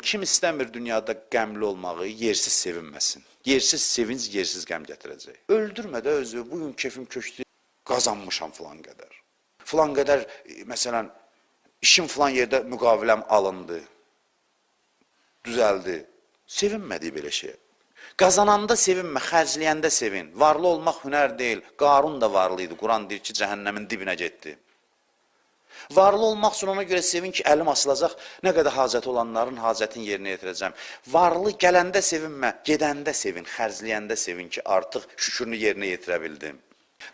kim istəmir dünyada qəmli olmağı, yersiz sevinməsin. Yersiz sevinc, yersiz qəm gətirəcək. Öldürmə də özü, bugün kefim köçdü, qazanmışam filan qədər. Filan qədər, məsələn, işim filan yerdə müqaviləm alındı, düzəldi. Sevinmədik belə şeyə. Qazananda sevinmə, xərcləyəndə sevin. Varlı olmaq hünər deyil. Qarun da varlı idi. Quran deyir ki, cəhənnəmin dibinə getdi. Varlı olmaq üçün ona görə sevin ki, əlim asılacaq, nə qədər hacəti olanların hacətini yerinə yetirəcəm. Varlı gələndə sevinmə, gedəndə sevin, xərcləyəndə sevin ki, artıq şükürünü yerinə yetirə bildim.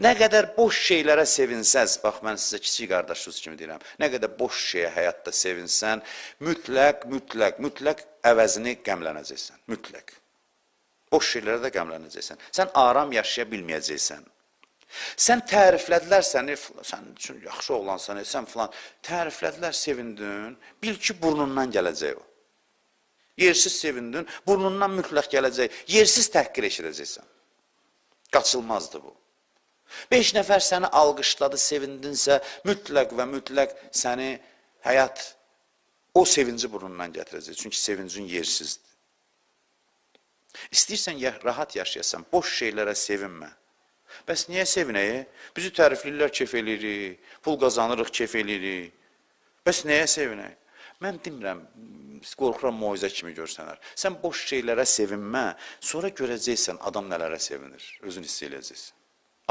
Nə qədər boş şeylərə sevinsəz, bax mən sizə kiçik qardaşınız kimi deyirəm, nə qədər boş şeyə həyatda sevinsən, mütləq əvəzini qəmlənəcəksən, mütləq. Boş şeylərə də qəmlənəcəksən. Sən aram yaşaya bilməyəcəksən. Sən təriflədilər səni, sən üçün yaxşı oğlansan, sən filan, təriflədilər, sevindin, bil ki, burnundan gələcək o. Yersiz sevindin, burnundan mütləq gələcək, yersiz təhqir eşidəcəksən. Qaçılmazdır bu. 5 nəfər səni alqışladı, sevindinsə, mütləq və mütləq səni həyat o sevinci burnundan gətirəcək. Çünki sevincin yersizdir. İstəyirsən rahat yaşayasan, boş şeylərə sevinmə. Bəs niyə sevinəyik? Bizi təriflirlər, kef eləyirik, pul qazanırıq, kef eləyirik. Bəs nəyə sevinəyik? Mən demirəm, qorxuram moizə kimi görsənər. Sən boş şeylərə sevinmə, sonra görəcəksən adam nələrə sevinir, özün hiss eləyəcəksən.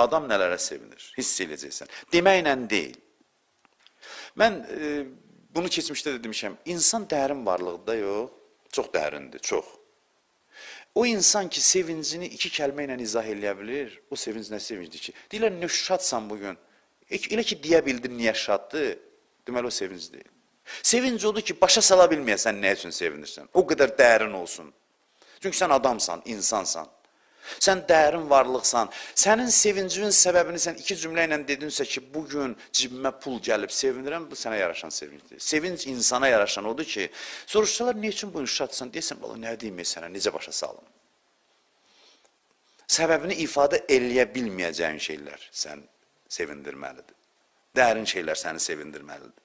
Adam nələrə sevinir, hiss eləyəcəksən. Deməklə deyil. Mən bunu keçmişdə də demişəm, insan dərin varlıqda yox, çox dərindir, çox. O insan ki, sevincini 2 kəlmə ilə izah eləyə bilir, o sevinc nə sevincdir ki? Deyirlər, nə şadsan bugün? Elə ki, deyə bildin, niyə şaddır? Deməli, o sevinc deyil. Sevinc odur ki, başa sala bilməyəsən, nə üçün sevinirsən? O qədər dərin olsun. Çünki sən adamsan, insansan. Sən dərin varlıqsan. Sənin sevincinin səbəbini sən 2 cümlə ilə dedinsə ki, bugün cibimə pul gəlib sevinirəm, bu sənə yaraşan sevincdir. Sevinc insana yaraşan odur ki, soruşsalar, nə üçün bugün şadsan? Deyəsən, nə deyim sənə, necə başa salım? Səbəbini ifadə eləyə bilməyəcəyin şeylər sən sevindirməlidir. Dərin şeylər səni sevindirməlidir.